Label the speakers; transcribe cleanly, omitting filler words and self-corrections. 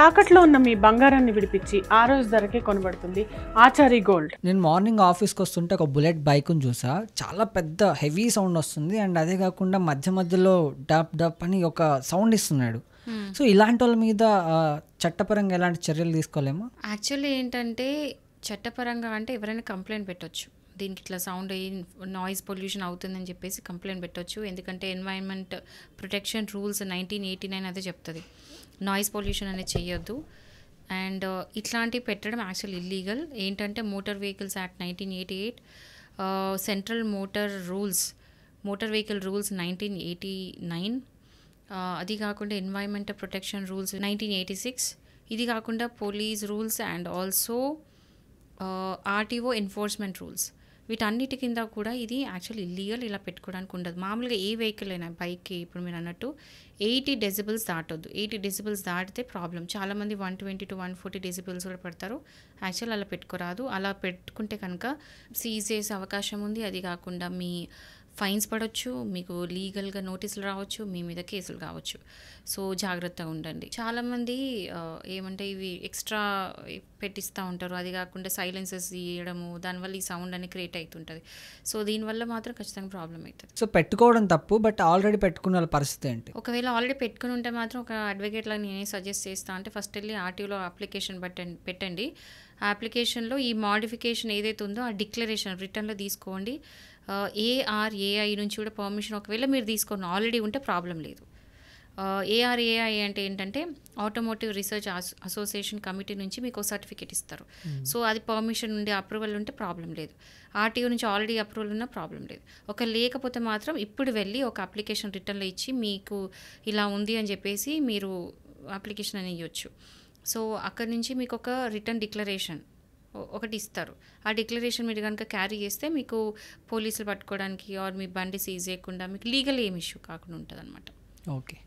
Speaker 1: తాకట్లో ఉన్న మీ బంగారాన్ని విడిపించి ఆ రోజు ధరకే కొనబడుతుంది ఆచారి గోల్డ్.
Speaker 2: నేను మార్నింగ్ ఆఫీస్కి వస్తుంటే ఒక బుల్లెట్ బైక్ని చూసా. చాలా పెద్ద హెవీ సౌండ్ వస్తుంది అండ్ అదే కాకుండా మధ్య మధ్యలో డప్ డప్ అని ఒక సౌండ్ ఇస్తున్నాడు. సో ఇలాంటి వాళ్ళ మీద చట్టపరంగా ఎలాంటి చర్యలు తీసుకోలేమా?
Speaker 3: యాక్చువల్లీ ఏంటంటే చట్టపరంగా అంటే ఎవరైనా కంప్లైంట్ పెట్టొచ్చు, దీనికి ఇట్లా సౌండ్ అయ్యి నాయిస్ పొల్యూషన్ అవుతుందని చెప్పేసి కంప్లైంట్ పెట్టొచ్చు. ఎందుకంటే ఎన్వైరన్మెంట్ ప్రొటెక్షన్ రూల్స్ 1989 అదే చెప్తుంది, నాయిస్ పొల్యూషన్ అనేది చేయొద్దు. అండ్ ఇట్లాంటివి పెట్టడం యాక్చువల్ ఇల్లీగల్. ఏంటంటే motor vehicles act 1988, central motor vehicle rules 1989, అది కాకుండా ఎన్వైరన్మెంటల్ ప్రొటెక్షన్ రూల్స్ 1986, ఇది కాకుండా police rules and also RTO enforcement rules, వీటన్నిటి కింద కూడా ఇది యాక్చువల్ ఇల్లీగల్. ఇలా పెట్టుకోవడానికి ఉండదు. మామూలుగా ఏ వెహికల్ అయినా బైక్కి ఇప్పుడు మీరు అన్నట్టు 80 డెసిబుల్స్ దాటొద్దు. 80 డెసిబుల్స్ దాటితే ప్రాబ్లం. చాలామంది 120 to 140 డెసిబుల్స్ కూడా పెడతారు. యాక్చువల్ అలా పెట్టుకోరాదు. అలా పెట్టుకుంటే కనుక సీజ్ చేసే అవకాశం ఉంది. అది కాకుండా మీ ఫైన్స్ పడవచ్చు, మీకు లీగల్గా నోటీసులు రావచ్చు, మీ మీద కేసులు కావచ్చు. సో జాగ్రత్తగా ఉండండి. చాలామంది ఏమంటే ఇవి ఎక్స్ట్రా పెట్టిస్తూ ఉంటారు. అది కాకుండా సైలెన్సెస్ ఇవ్వడము, దానివల్ల ఈ సౌండ్ అనేది క్రియేట్ అవుతుంటుంది. సో దీనివల్ల మాత్రం ఖచ్చితంగా ప్రాబ్లం అవుతుంది.
Speaker 2: సో పెట్టుకోవడం తప్పు, బట్ ఆల్రెడీ పెట్టుకున్న వాళ్ళ పరిస్థితి ఏంటి?
Speaker 3: ఒకవేళ ఆల్రెడీ పెట్టుకుని ఉంటే మాత్రం ఒక అడ్వకేట్లా నేనే సజెస్ట్ చేస్తాను అంటే ఫస్ట్ వెళ్ళి ఆర్టీఓలో అప్లికేషన్ పెట్టండి. ఆ అప్లికేషన్లో ఈ మాడిఫికేషన్ ఏదైతే ఉందో ఆ డిక్లరేషన్ రిటర్న్లో తీసుకోండి. ఏఆర్ఏఐ నుంచి కూడా పర్మిషన్ ఒకవేళ మీరు తీసుకోండి, ఆల్రెడీ ఉంటే ప్రాబ్లం లేదు. ఏఆర్ఏఐ అంటే ఏంటంటే ఆటోమోటివ్ రీసెర్చ్ అసోసియేషన్ కమిటీ నుంచి మీకు సర్టిఫికేట్ ఇస్తారు. సో అది పర్మిషన్ ఉండి అప్రూవల్ ఉంటే ప్రాబ్లం లేదు. ఆర్టీఓ నుంచి ఆల్రెడీ అప్రూవల్ ఉన్నా ప్రాబ్లం లేదు. ఒక లేకపోతే మాత్రం ఇప్పుడు వెళ్ళి ఒక అప్లికేషన్ రిటర్న్లో ఇచ్చి మీకు ఇలా ఉంది అని చెప్పేసి మీరు అప్లికేషన్ అని ఇవ్వచ్చు. సో అక్కడి నుంచి మీకు ఒక రిటర్న్ డిక్లరేషన్ ఒకటి ఇస్తారు. ఆ డిక్లరేషన్ మీరు కనుక క్యారీ చేస్తే మీకు పోలీసులు పట్టుకోవడానికి ఆర్ మీ బండి సీజ్ చేయకుండా మీకు లీగల్ ఏం ఇష్యూ కాకుండా ఉంటుంది అనమాట.
Speaker 2: ఓకే.